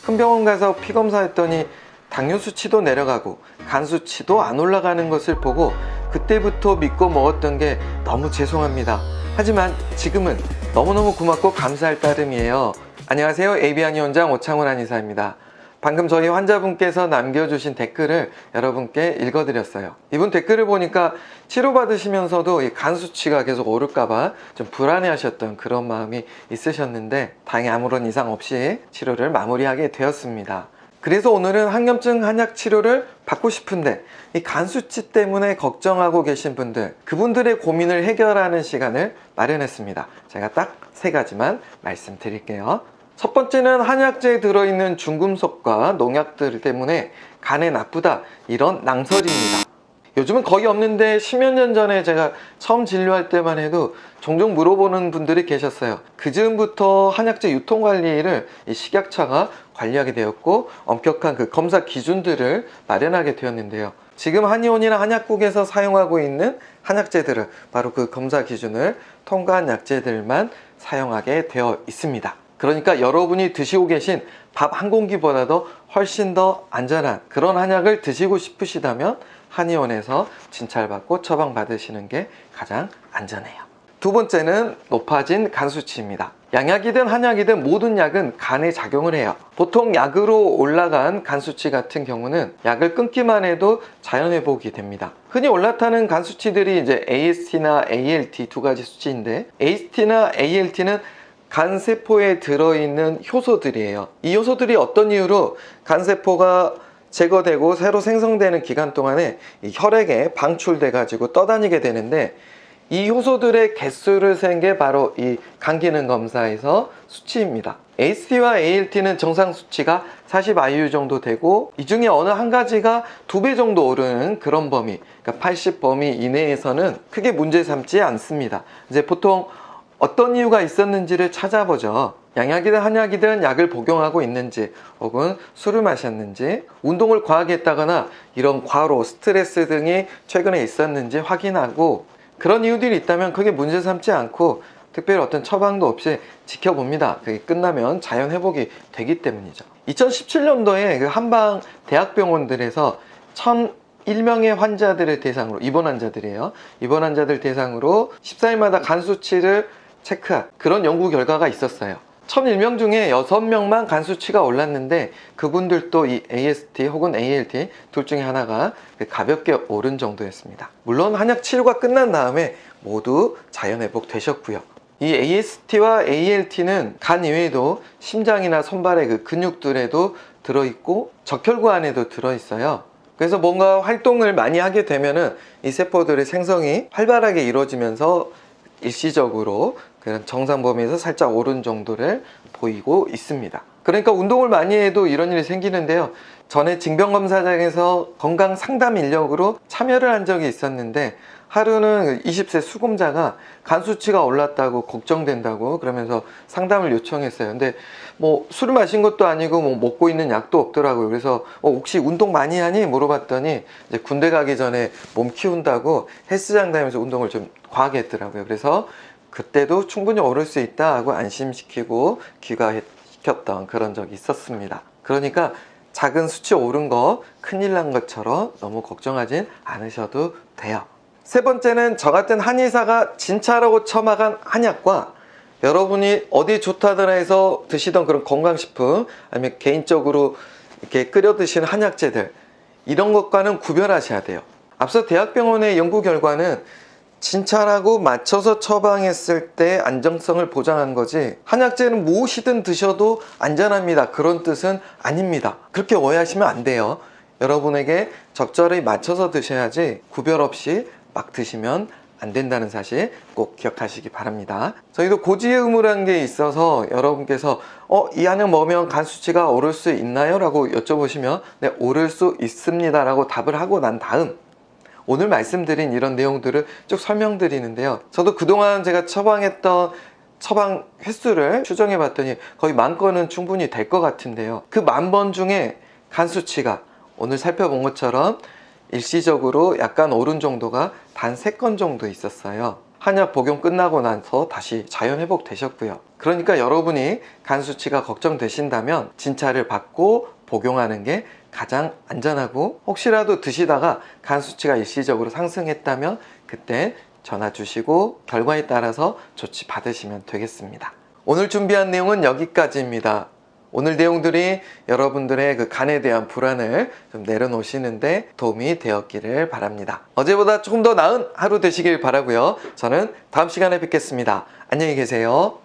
큰 병원 가서 피 검사했더니 당뇨 수치도 내려가고 간 수치도 안 올라가는 것을 보고 그때부터 믿고 먹었던 게 너무 죄송합니다. 하지만 지금은 너무너무 고맙고 감사할 따름이에요. 안녕하세요. AB한의원장 오창훈 한의사입니다. 방금 저희 환자분께서 남겨주신 댓글을 여러분께 읽어드렸어요. 이분 댓글을 보니까 치료받으시면서도 이 간 수치가 계속 오를까봐 좀 불안해하셨던 그런 마음이 있으셨는데 다행히 아무런 이상 없이 치료를 마무리하게 되었습니다. 그래서 오늘은 항염증 한약 치료를 받고 싶은데 이 간 수치 때문에 걱정하고 계신 분들, 그분들의 고민을 해결하는 시간을 마련했습니다. 제가 딱 3가지만 말씀드릴게요. 첫 번째는 한약재에 들어있는 중금속과 농약들 때문에 간에 나쁘다, 이런 낭설입니다. 요즘은 거의 없는데 10여 년 전에 제가 처음 진료할 때만 해도 종종 물어보는 분들이 계셨어요. 그 즈음부터 한약재 유통관리를 이 식약처가 관리하게 되었고 엄격한 그 검사 기준들을 마련하게 되었는데요. 지금 한의원이나 한약국에서 사용하고 있는 한약재들은 바로 그 검사 기준을 통과한 약재들만 사용하게 되어 있습니다. 그러니까 여러분이 드시고 계신 밥 한 공기보다도 훨씬 더 안전한 그런 한약을 드시고 싶으시다면 한의원에서 진찰받고 처방받으시는 게 가장 안전해요. 두 번째는 높아진 간 수치입니다. 양약이든 한약이든 모든 약은 간에 작용을 해요. 보통 약으로 올라간 간 수치 같은 경우는 약을 끊기만 해도 자연 회복이 됩니다. 흔히 올라타는 간 수치들이 이제 AST나 ALT 두 가지 수치인데, AST나 ALT는 간세포에 들어있는 효소들이에요. 이 효소들이 어떤 이유로 간세포가 제거되고 새로 생성되는 기간 동안에 이 혈액에 방출돼 가지고 떠다니게 되는데, 이 효소들의 개수를 센 게 바로 이 간기능 검사에서 수치입니다. AST와 ALT는 정상 수치가 40IU 정도 되고, 이 중에 어느 한 가지가 2배 정도 오르는 그런 범위, 그러니까 80 범위 이내에서는 크게 문제 삼지 않습니다. 이제 보통 어떤 이유가 있었는지를 찾아보죠. 양약이든 한약이든 약을 복용하고 있는지, 혹은 술을 마셨는지, 운동을 과하게 했다거나 이런 과로, 스트레스 등이 최근에 있었는지 확인하고, 그런 이유들이 있다면 크게 문제 삼지 않고 특별히 어떤 처방도 없이 지켜봅니다. 그게 끝나면 자연 회복이 되기 때문이죠. 2017년도에 그 한방 대학병원들에서 1,001명의 환자들을 대상으로, 입원 환자들이에요. 입원 환자들 대상으로 14일마다 간 수치를 체크한 그런 연구 결과가 있었어요. 1,001명 중에 6명만 간 수치가 올랐는데, 그분들도 이 AST 혹은 ALT 둘 중에 하나가 가볍게 오른 정도였습니다. 물론 한약 치료가 끝난 다음에 모두 자연 회복 되셨고요. 이 AST와 ALT는 간 이외에도 심장이나 손발의 그 근육들에도 들어있고 적혈구 안에도 들어있어요. 그래서 뭔가 활동을 많이 하게 되면은 이 세포들의 생성이 활발하게 이루어지면서 일시적으로 그런 정상 범위에서 살짝 오른 정도를 보이고 있습니다. 그러니까 운동을 많이 해도 이런 일이 생기는데요. 전에 징병검사장에서 건강 상담 인력으로 참여를 한 적이 있었는데, 하루는 20세 수금자가 간 수치가 올랐다고 걱정된다고 그러면서 상담을 요청했어요. 근데 뭐 술을 마신 것도 아니고 뭐 먹고 있는 약도 없더라고요. 그래서 혹시 운동 많이 하니 물어봤더니 이제 군대 가기 전에 몸 키운다고 헬스장 다니면서 운동을 좀 과하게 했더라고요. 그래서 그때도 충분히 오를 수 있다 하고 안심시키고 귀가시켰던 그런 적이 있었습니다. 그러니까 작은 수치 오른 거 큰일 난 것처럼 너무 걱정하진 않으셔도 돼요. 세 번째는 저 같은 한의사가 진찰하고 처방한 한약과 여러분이 어디 좋다더라 해서 드시던 그런 건강식품, 아니면 개인적으로 이렇게 끓여 드시는 한약재들, 이런 것과는 구별하셔야 돼요. 앞서 대학병원의 연구 결과는 진찰하고 맞춰서 처방했을 때 안정성을 보장한 거지, 한약재는 무엇이든 드셔도 안전합니다, 그런 뜻은 아닙니다. 그렇게 오해하시면 안 돼요. 여러분에게 적절히 맞춰서 드셔야지 구별 없이 막 드시면 안 된다는 사실 꼭 기억하시기 바랍니다. 저희도 고지의의무라는 게 있어서 여러분께서 이 한약 먹으면 간 수치가 오를 수 있나요? 라고 여쭤보시면 네, 오를 수 있습니다 라고 답을 하고 난 다음 오늘 말씀드린 이런 내용들을 쭉 설명드리는데요. 저도 그동안 제가 처방했던 처방 횟수를 추정해 봤더니 거의 10,000건은 충분히 될 것 같은데요. 그 10,000번 중에 간 수치가 오늘 살펴본 것처럼 일시적으로 약간 오른 정도가 단 3건 정도 있었어요. 한약 복용 끝나고 나서 다시 자연 회복 되셨고요. 그러니까 여러분이 간 수치가 걱정되신다면 진찰을 받고 복용하는 게 가장 안전하고, 혹시라도 드시다가 간 수치가 일시적으로 상승했다면 그때 전화 주시고 결과에 따라서 조치 받으시면 되겠습니다. 오늘 준비한 내용은 여기까지입니다. 오늘 내용들이 여러분들의 그 간에 대한 불안을 좀 내려놓으시는데 도움이 되었기를 바랍니다. 어제보다 조금 더 나은 하루 되시길 바라고요. 저는 다음 시간에 뵙겠습니다. 안녕히 계세요.